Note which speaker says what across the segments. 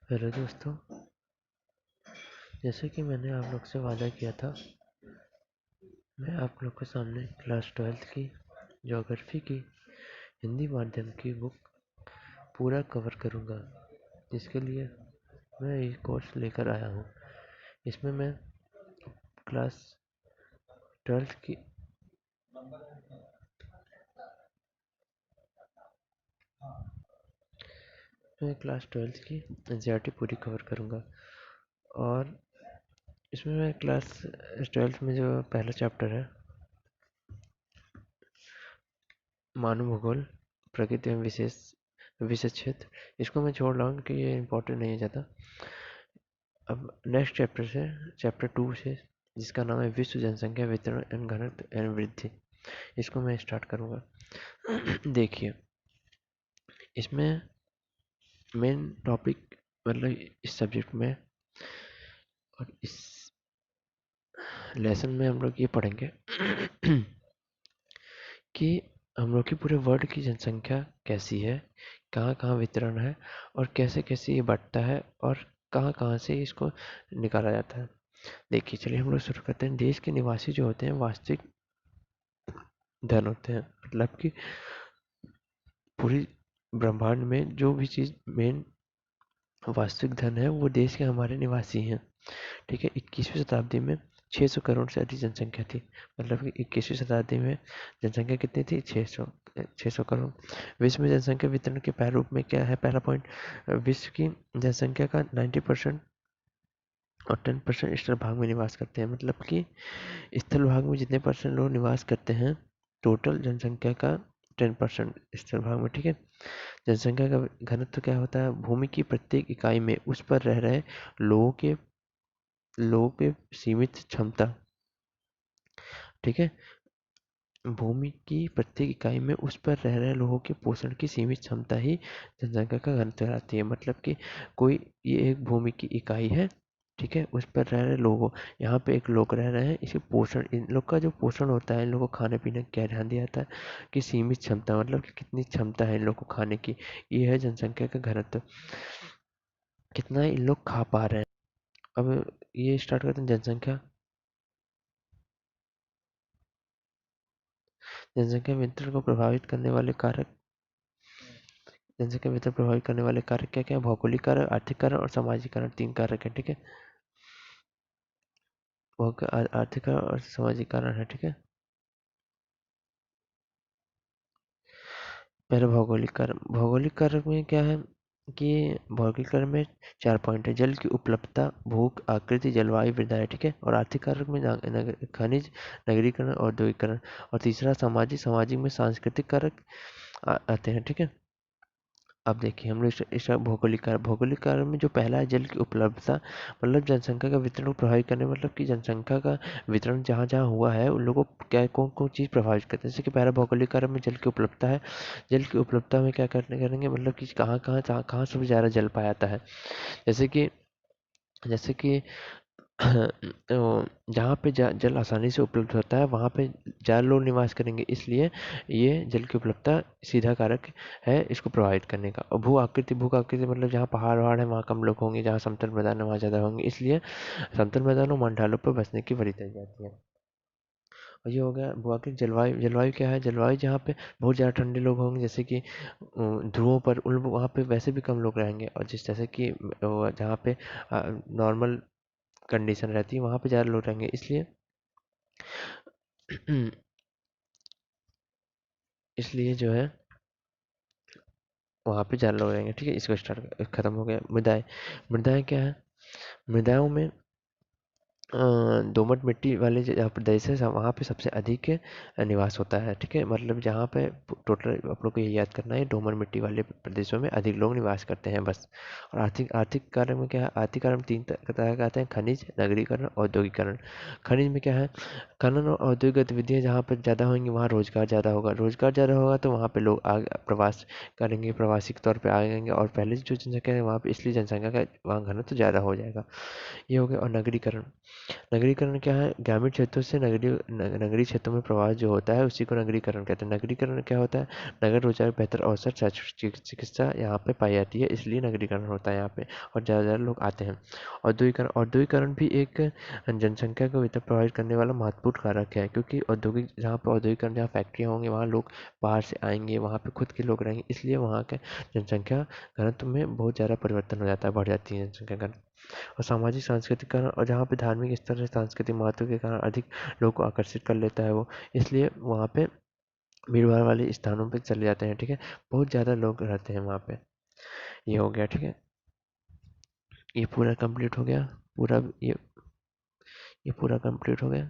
Speaker 1: Hello दोस्तों, जैसे कि मैंने आप लोग से वादा किया था, मैं आप लोग के सामने क्लास 12th की ज्योग्राफी की हिंदी माध्यम की बुक पूरा कवर करूँगा, जिसके लिए मैं ये कोर्स लेकर आया हूँ। इसमें मैं क्लास 12th की एनसीईआरटी पूरी कवर करूँगा। और इसमें मैं क्लास 12th में जो पहला चैप्टर है, मानव भूगोल, प्रकृति एवं विशेष क्षेत्र, इसको मैं छोड़ रहा हूँ क्योंकि ये इम्पोर्टेंट नहीं है ज़्यादा। अब नेक्स्ट चैप्टर से, चैप्टर 2 से, जिसका नाम है विश्व जनसंख्या वितरण एवं घनत्व एवं वृद्धि, इसको मैं स्टार्ट करूँगा। देखिए, इसमें मेन टॉपिक मतलब इस सब्जेक्ट में और इस लेसन में हम लोग ये पढ़ेंगे कि हम लोग की पूरे वर्ल्ड की जनसंख्या कैसी है, कहाँ कहाँ वितरण है और कैसे कैसे ये बढ़ता है और कहाँ कहाँ से इसको निकाला जाता है। देखिए, चलिए हम लोग शुरू करते हैं। देश के निवासी जो होते हैं वास्तविक धन होते हैं, मतलब कि पूरी ब्रह्मांड में जो भी चीज़ मेन वास्तविक धन है वो देश के हमारे निवासी हैं। ठीक है, 21वीं शताब्दी में 600 करोड़ से अधिक जनसंख्या थी। मतलब कि 21वीं शताब्दी में जनसंख्या कितनी थी? 600 करोड़। विश्व में जनसंख्या वितरण के प्रारूप में क्या है? पहला पॉइंट, विश्व की जनसंख्या का 90% और 10% स्थल भाग में निवास करते हैं। मतलब कि स्थल भाग में जितने परसेंट लोग निवास करते हैं, टोटल जनसंख्या का 10% स्थल भाग में। ठीक है, जनसंख्या का घनत्व क्या होता है? भूमि की प्रत्येक इकाई में उस पर रह रहे लोगों के सीमित क्षमता। ठीक है, भूमि की प्रत्येक इकाई में उस पर रह रहे लोगों के पोषण की सीमित क्षमता ही जनसंख्या का घनत्व कहलाती है। मतलब कि कोई ये एक भूमि की इकाई है, ठीक है, उस पर रह रहे लोगों, यहाँ पे एक लोग रह रहे हैं, इसे पोषण, इन लोग का जो पोषण होता है, इन लोगों को खाने पीने का क्या ध्यान दिया जाता है कि सीमित क्षमता, मतलब कि कितनी क्षमता है इन लोग को खाने की, ये है जनसंख्या का घनत्व, कितना इन लोग खा पा रहे हैं। अब ये स्टार्ट करते हैं जनसंख्या। जनसंख्या वितरण को प्रभावित करने वाले कारक, जनसंख्या वितरण प्रभावित करने वाले कारक क्या क्या है? भौगोलिक कारक, आर्थिक कारक और सामाजिक कारक, 3 कारक है। ठीक है, आर्थिक कारक और सामाजिक कारण है। ठीक है, पहले भौगोलिक कारक। भौगोलिक कारक में क्या है कि भौगोलिक कारक में 4 पॉइंट है। जल की उपलब्धता, भूख, आकृति, जलवायु, वृद्धि है। ठीक है, और आर्थिक कारक में खनिज, नगरीकरण, औद्योगिकरण। और तीसरा सामाजिक, सामाजिक में सांस्कृतिक कारक आते हैं। ठीक है, अब देखिए हम लोग इस भौगोलिक कारण में जो पहला है, जल की उपलब्धता, मतलब जनसंख्या का वितरण को प्रभावित करने, मतलब कि जनसंख्या का वितरण जहाँ जहाँ हुआ है उन लोगों को क्या कौन कौन चीज़ प्रभावित करते हैं। जैसे कि पहला भौगोलिक कारण में जल की उपलब्धता है। जल की उपलब्धता में क्या करने करेंगे, मतलब कि कहाँ कहाँ कहाँ सबसे ज़्यादा जल पाया जाता है। जैसे कि जहाँ पे जल आसानी से उपलब्ध होता है वहाँ पे ज़्यादा लोग निवास करेंगे, इसलिए ये जल की उपलब्धता सीधा कारक है इसको प्रभावित करने का। और भू आकृति मतलब जहाँ पहाड़ वहाड़ है वहाँ कम लोग होंगे, जहाँ समतल मैदान है वहाँ ज़्यादा होंगे, इसलिए समतल मैदानों और ढालों पर बसने की वरीयता दी जाती है। और ये हो गया भू आकृति। जलवायु, जलवायु क्या है? जलवायु जहाँ पे बहुत ज़्यादा ठंडे लोग होंगे, जैसे कि ध्रुवों पर, उन वहाँ पे वैसे भी कम लोग रहेंगे, और जैसे कि जहाँ पे नॉर्मल कंडीशन रहती है वहाँ पे ज़्यादा लोग रहेंगे, इसलिए इसलिए जो है वहाँ पे ज़्यादा लोग रहेंगे। ठीक है, इसको स्टार्ट खत्म हो गया। मृदाएँ, मृदाएँ क्या है? मृदाओं में दोमट मिट्टी वाले जहाँ प्रदेश है वहाँ पे सबसे अधिक निवास होता है। ठीक है, मतलब जहाँ पे टोटल आप लोग को ये याद करना है, दोमट मिट्टी वाले प्रदेशों में अधिक लोग निवास करते हैं बस। और आर्थिक आर्थिक कार्य में क्या है? आर्थिक कार्य में 3 तरह के आते हैं: खनिज, नगरीकरण, औद्योगिकरण। खनिज में क्या है? खनन और औद्योगिक गतिविधियाँ जहाँ पर ज़्यादा होंगी वहाँ रोजगार ज़्यादा होगा, रोजगार ज़्यादा होगा तो वहाँ पे लोग प्रवास करेंगे, प्रवासी के तौर पे आएंगे, और पहले जो जनसंख्या है वहाँ पे, इसलिए जनसंख्या का वहाँ घनत्व ज़्यादा हो जाएगा। ये हो गया। और नगरीकरण, नगरीकरण क्या है? ग्रामीण क्षेत्रों से नगरीय क्षेत्रों में प्रवास जो होता है उसी को नगरीकरण कहते हैं। नगरीकरण क्या होता है? नगर रोजगार, बेहतर अवसर, चिकित्सा यहाँ पे पाई जाती है, इसलिए नगरीकरण होता है यहाँ पे, और ज़्यादा से ज़्यादा लोग आते हैं। औद्योगिकरण भी एक जनसंख्या को बेहतर प्रभावित करने वाला महत्वपूर्ण कारक है, क्योंकि औद्योगिकरण जहाँ फैक्ट्रियाँ होंगी वहाँ लोग बाहर से आएंगे, वहाँ पे खुद के लोग रहेंगे, इसलिए वहाँ का जनसंख्या घनत्व में बहुत ज़्यादा परिवर्तन हो जाता है, बढ़ जाती है जनसंख्या घनत्व। और सामाजिक सांस्कृतिक कारण, और जहाँ पे धार्मिक स्तर से सांस्कृतिक महत्व के कारण अधिक लोगों को आकर्षित कर लेता है वो, इसलिए वहाँ पे भीड़ भाड़ वाले स्थानों पे चले जाते हैं। ठीक है, बहुत ज़्यादा लोग रहते हैं वहाँ पे। ये हो गया। ठीक है, ये पूरा कंप्लीट हो गया। पूरा ये पूरा कंप्लीट हो गया।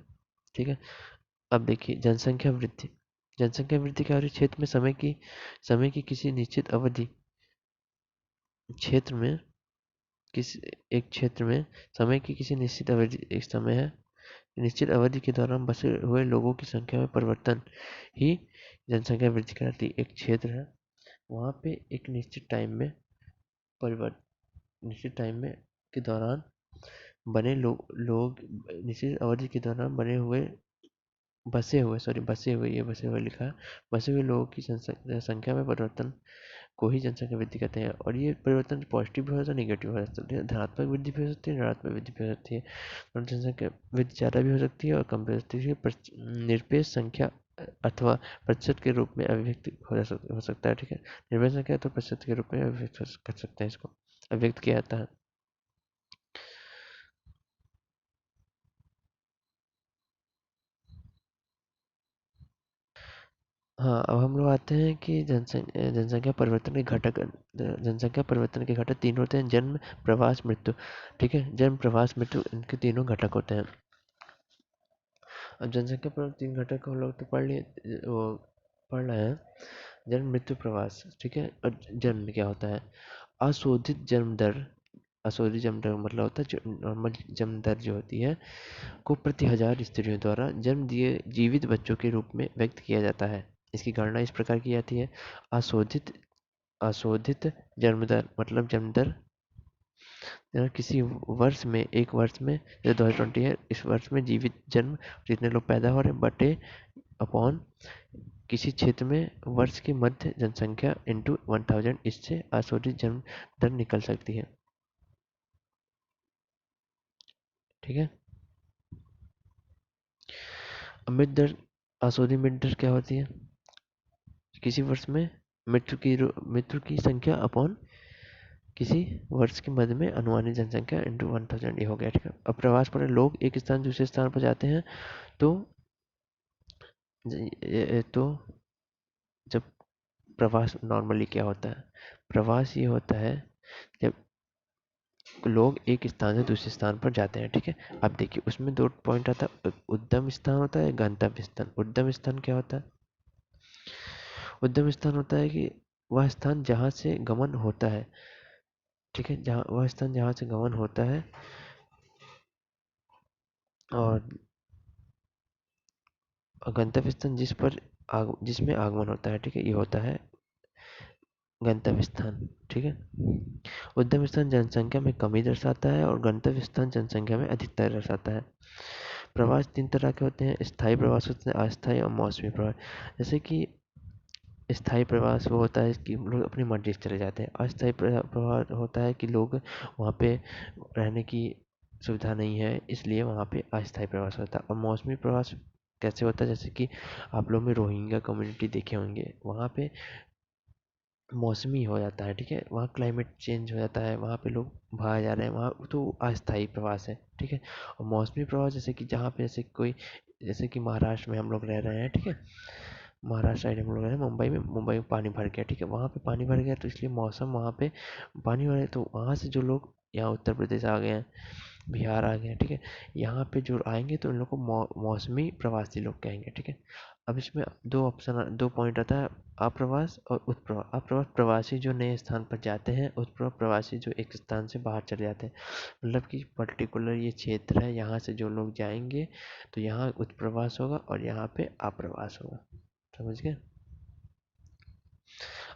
Speaker 1: ठीक है, अब देखिए जनसंख्या वृद्धि। जनसंख्या वृद्धि क्या हो रही है? समय की किसी निश्चित अवधि क्षेत्र में किसी एक क्षेत्र में समय की किसी निश्चित अवधि, एक समय है, निश्चित अवधि के दौरान बसे हुए लोगों की संख्या में परिवर्तन ही जनसंख्या वृद्धि कहलाती है। एक क्षेत्र है, वहाँ पे एक परिवर्तन निश्चित टाइम में के दौरान बने लोग निश्चित अवधि के दौरान बसे हुए लिखा है, बसे हुए लोगों की संख्या में परिवर्तन को ही जनसंख्या वृद्धि कहते हैं। और ये परिवर्तन पॉजिटिव भी हो सकता है, नेगेटिव हो सकता है, धनात्मक वृद्धि भी हो सकती है, ऋणात्मक वृद्धि भी हो सकती है। और जनसंख्या वृद्धि ज़्यादा भी हो सकती है और कम भी हो सकती है। निरपेक्ष संख्या अथवा प्रतिशत के रूप में अभिव्यक्त हो सकता है। ठीक है, निरपेक्ष संख्या तो प्रतिशत के रूप में अभिव्यक्त कर सकते हैं, इसको अभिव्यक्त किया जाता है। हाँ, अब हम लोग आते हैं कि जनसंख्या परिवर्तन के घटक तीन होते हैं: जन्म, प्रवास, मृत्यु। ठीक है, जन्म, प्रवास, मृत्यु, इनके तीनों घटक होते हैं। अब जनसंख्या पर तीन घटक हम लोग तो वो पढ़ रहे हैं। जन्म, मृत्यु, प्रवास। ठीक है, और जन्म क्या होता है? अशोधित जन्म दर। अशोधित जन्म दर मतलब होता है जो नॉर्मल जन्म दर जो होती है, को प्रति हजार स्त्रियों द्वारा जन्म दिए जीवित बच्चों के रूप में व्यक्त किया जाता है। इसकी गणना इस प्रकार की जाती है: अशोधित अशोधित जन्म दर मतलब जन्म दर किसी वर्ष में, एक वर्ष में, जैसे 2020 है, इस वर्ष में जीवित जन्म जितने लोग पैदा हो रहे हैं बटे अपॉन किसी क्षेत्र में वर्ष की मध्य जनसंख्या इंटू 1000, इससे अशोधित जन्म दर निकल सकती है। ठीक है, अब मृत्यु दर, अशोधित मृत्यु दर क्या होती है? किसी वर्ष में मृत्यु की संख्या अपॉन किसी वर्ष के मध्य में अनुमानित जनसंख्या इंटू 1000, ये हो गया। ठीक है, अब प्रवास पर लोग एक स्थान दूसरे स्थान पर जाते हैं, तो तो जब प्रवास नॉर्मली क्या होता है? प्रवास ये होता है जब लोग एक स्थान से दूसरे स्थान पर जाते हैं। ठीक है, अब देखिए उसमें दो पॉइंट आता है: उद्गम स्थान होता है, गंतव्य स्थान। उद्गम स्थान क्या होता है? उद्गम स्थान होता है कि वह स्थान जहाँ से गमन होता है। ठीक है, वह स्थान जहाँ से गमन होता है, और गंतव्य स्थान जिसमें आगमन होता है। ठीक है, ये होता है गंतव्य स्थान। ठीक है, उद्गम स्थान जनसंख्या में कमी दर्शाता है और गंतव्य स्थान जनसंख्या में अधिकता दर्शाता है। प्रवास तीन तरह के होते हैं: स्थायी प्रवास होते हैं, अस्थायी और मौसमी प्रवास। जैसे कि स्थायी प्रवास वो होता है कि लोग अपनी मर्जी से चले जाते हैं। अस्थायी प्रवास होता है कि लोग वहाँ पे रहने की सुविधा नहीं है, इसलिए वहाँ पे अस्थायी प्रवास होता है। और मौसमी प्रवास कैसे होता है? जैसे कि आप लोग में रोहिंग्या कम्युनिटी देखे होंगे, वहाँ पे मौसमी हो जाता है। ठीक है, वहाँ क्लाइमेट चेंज हो जाता है, वहाँ पे लोग बाहर जा रहे हैं, वहाँ तो अस्थायी प्रवास है। ठीक है, और मौसमी प्रवास जैसे कि जहाँ पे जैसे कि महाराष्ट्र में हम लोग रह रहे हैं। ठीक है, महाराष्ट्र साइड हम लोग रह रहे हैं, मुंबई में पानी भर गया। ठीक है, वहाँ पे पानी भर गया तो इसलिए मौसम वहाँ पे पानी भरे, तो वहाँ से जो लोग यहाँ उत्तर प्रदेश आ गए हैं, बिहार आ गए हैं। ठीक है, यहाँ पे जो आएंगे तो इन लोग को मौसमी प्रवासी लोग कहेंगे। ठीक है, अब इसमें दो पॉइंट आता है: अप्रवास और उत्प्रवास। अप्रवास प्रवासी जो नए स्थान पर जाते हैं, उत्प्रवास प्रवासी जो एक स्थान से बाहर चले जाते हैं। मतलब कि पर्टिकुलर ये क्षेत्र है, यहाँ से जो लोग जाएंगे तो यहाँ उत्प्रवास होगा और यहाँ पे अप्रवास होगा। समझ गए?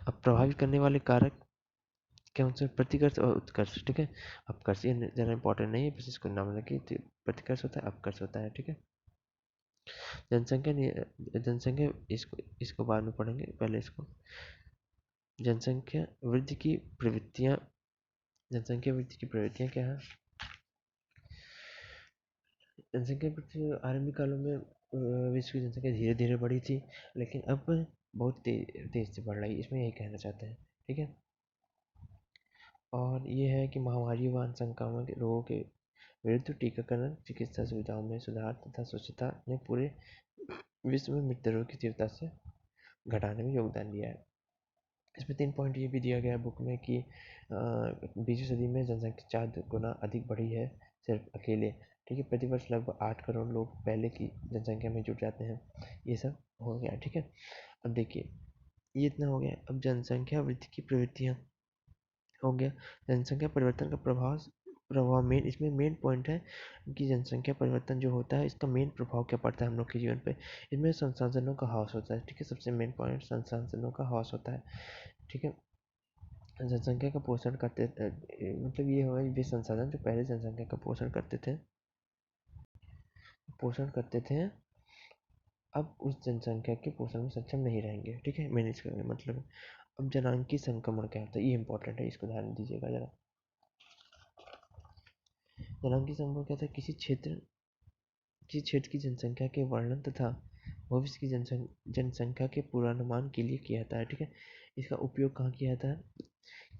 Speaker 1: अब प्रभावित करने वाले कारक क्या होता है, प्रतिकर्ष और उत्कर्ष, ठीक है। अपकर्ष ये ज़्यादा इंपॉर्टेंट नहीं है, बस इसको नाम रखिए। प्रतिकर्ष होता है, अपकर्ष होता है, ठीक है। जनसंख्या इसको इसको बाद में पढ़ेंगे, पहले इसको। जनसंख्या वृद्धि की प्रवृत्तियाँ जनसंख्या वृद्धि की प्रवृत्तियाँ क्या है? जनसंख्या वृद्धि आरंभिक कालों में विश्व की जनसंख्या धीरे धीरे बढ़ी थी, लेकिन अब बहुत तेज से बढ़ रही है, इसमें यही कहना चाहते हैं, ठीक है। और ये है कि महामारी व संक्रामक रोगों के विरुद्ध टीकाकरण, चिकित्सा सुविधाओं में सुधार तथा स्वच्छता ने पूरे विश्व में मृत्यु दरों की तीव्रता से घटाने में योगदान दिया है। इसमें 3 पॉइंट ये भी दिया गया है बुक में कि 20वीं सदी में जनसंख्या 4 गुना अधिक बढ़ी है सिर्फ अकेले, ठीक है। प्रतिवर्ष लगभग 8 करोड़ लोग पहले की जनसंख्या में जुट जाते हैं। ये सब हो गया, ठीक है। अब देखिए, ये इतना हो गया। अब जनसंख्या वृद्धि की प्रवृत्तियाँ हो गया। जनसंख्या परिवर्तन का प्रभाव मेन, इसमें मेन पॉइंट है कि जनसंख्या परिवर्तन जो होता है इसका मेन प्रभाव क्या पड़ता है हम लोग के जीवन पे। इसमें संसाधनों का ह्रास होता है, ठीक है। सबसे मेन पॉइंट संसाधनों का ह्रास होता है, ठीक है। जनसंख्या का पोषण करते मतलब ये हुआ वे संसाधन जो पहले जनसंख्या का पोषण करते थे, अब उस जनसंख्या के पोषण में सक्षम नहीं रहेंगे, ठीक है। मैंने इसका मतलब, अब जनांकी संक्रमण क्या होता है, ये इंपॉर्टेंट है, इसको ध्यान दीजिएगा जरा। जनांकी संक्रमण क्या होता है? किसी क्षेत्र की जनसंख्या के वर्णन तथा भविष्य की जनसंख्या के पूर्वानुमान के लिए किया जाता है, ठीक है। इसका उपयोग कहाँ किया जाता है?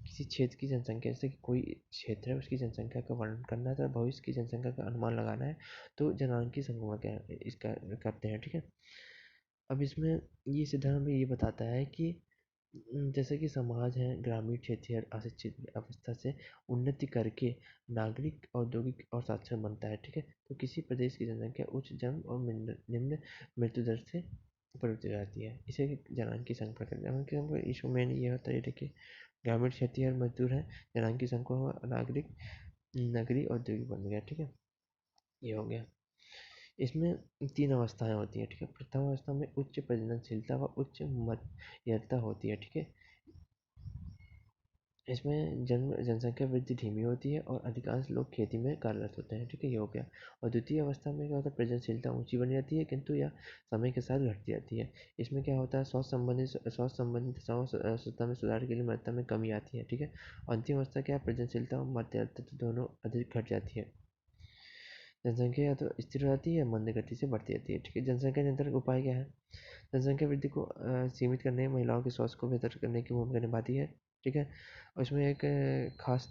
Speaker 1: किसी क्षेत्र की जनसंख्या, जैसे कि कोई क्षेत्र है उसकी जनसंख्या का वर्णन करना है, तो भविष्य की जनसंख्या का अनुमान लगाना है, तो जनांकी संक्रमण क्या इसका करते हैं, ठीक है। अब इसमें ये सिद्धांत में ये बताता है कि जैसे कि समाज है ग्रामीण क्षेत्रीय और अशिक्षित अवस्था से उन्नति करके नागरिक औद्योगिक और साक्षर बनता है, ठीक है। तो किसी प्रदेश की जनसंख्या उच्च जन्म और निम्न मृत्यु दर से परिवर्तित हो जाती है, इसे जनांकी संक्रमण कहते हैं। जनांकी संक्रमण इशू मेन ये होता है, देखिए, ग्रामीण क्षेत्रीय और मजदूर है, जनांकी संक्रमण नागरिक नगरीय औद्योगिक बन गया, ठीक है। ये हो गया। इसमें 3 अवस्थाएं होती हैं, ठीक है। प्रथम अवस्था में उच्च प्रजननशीलता व उच्च मध्यता होती है, ठीक है। इसमें जनसंख्या वृद्धि धीमी होती है और अधिकांश लोग खेती में कार्यरत होते हैं, ठीक है। ये हो गया। और द्वितीय अवस्था में क्या होता है? प्रजननशीलता ऊंची बनी जाती है, किंतु यह समय के साथ घटती जाती है। इसमें क्या होता है? स्वास्थ्य संबंधित स्वच्छता में सुधार के लिए मृत्यु में कमी आती है, ठीक है। अंतिम अवस्था क्या है? प्रजननशीलता और मध्यता दोनों अधिक घट जाती है। जनसंख्या या तो स्थिर हो जाती है या मंद गति से बढ़ती जाती है, ठीक है। जनसंख्या नियंत्रण का उपाय क्या है? जनसंख्या वृद्धि को सीमित करने, महिलाओं के स्वास्थ्य को बेहतर करने की भूमिका निभाती है, ठीक है। और इसमें एक खास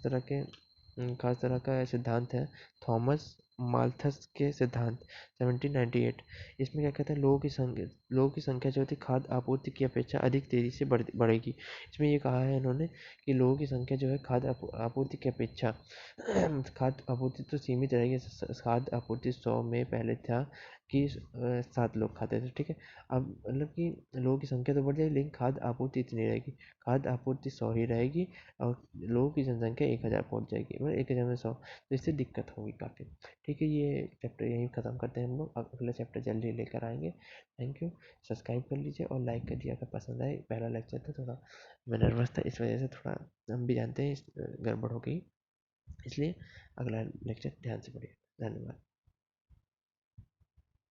Speaker 1: तरह का सिद्धांत है, थॉमस माल्थस के सिद्धांत 1798। इसमें क्या कहता है? लोगों की संख्या जो होती है खाद्य आपूर्ति की अपेक्षा अधिक तेजी से बढ़ेगी। इसमें ये कहा है इन्होंने कि लोगों की संख्या जो है खाद्य आपूर्ति की अपेक्षा खाद्य आपूर्ति तो सीमित रहेगी। खाद्य आपूर्ति 100 में पहले था कि 7 लोग खाते थे, ठीक है। अब मतलब कि लोगों की संख्या तो बढ़ जाएगी, लेकिन खाद्य आपूर्ति इतनी रहेगी। खाद्य आपूर्ति 100 ही रहेगी और लोगों की जनसंख्या 1000 पहुंच जाएगी, मतलब 1000 में 100, तो इससे दिक्कत होगी काफ़ी, ठीक है। ये चैप्टर यहीं ख़त्म करते हैं हम लोग, अगला चैप्टर जल्दी लेकर आएंगे। Thank you. सब्सक्राइब कर लीजिए और लाइक कर दिया अगर पसंद आए। पहला लेक्चर था, थोड़ा मैं नर्वस था, इस वजह से थोड़ा, हम भी जानते हैं गड़बड़ हो गई, इसलिए अगला लेक्चर ध्यान से पढ़िए। धन्यवाद।